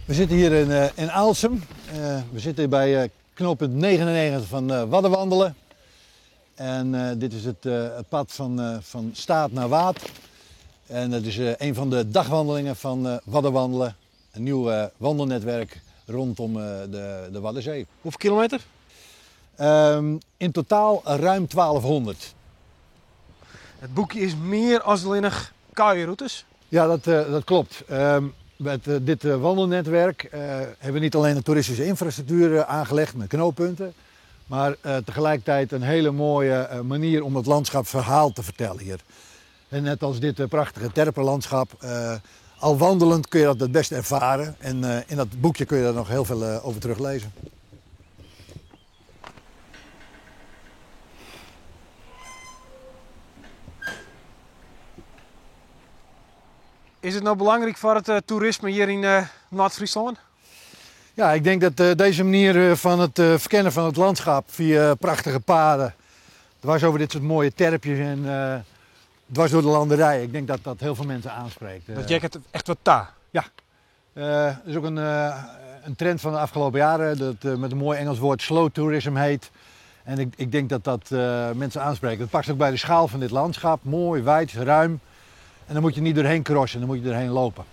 We zitten hier in Aalsum. We zitten bij knooppunt 99 van Waddenwandelen. En dit is het pad van Staat naar Waad. En dat is een van de dagwandelingen van Waddenwandelen. Een nieuw wandelnetwerk rondom de Waddenzee. Hoeveel kilometer? In totaal ruim 1200. Het boekje is meer als alleen nog kaaieroutes. Ja, dat klopt. Met dit wandelnetwerk hebben we niet alleen een toeristische infrastructuur aangelegd met knooppunten, maar tegelijkertijd een hele mooie manier om het landschapsverhaal te vertellen hier. En net als dit prachtige terpenlandschap, al wandelend kun je dat het best ervaren. En in dat boekje kun je daar nog heel veel over teruglezen. Is het nou belangrijk voor het toerisme hier in Noord-Friesland? Ja, ik denk dat deze manier van het verkennen van het landschap via prachtige paden, dwars over dit soort mooie terpjes en dwars door de landerij, ik denk dat dat heel veel mensen aanspreekt. Dat jij het echt wat ta. Ja, dat is ook een trend van de afgelopen jaren, dat met een mooi Engels woord slow tourism heet. En ik denk dat dat mensen aanspreekt. Het past ook bij de schaal van dit landschap, mooi, wijd, ruim. En dan moet je niet doorheen crossen, dan moet je doorheen lopen.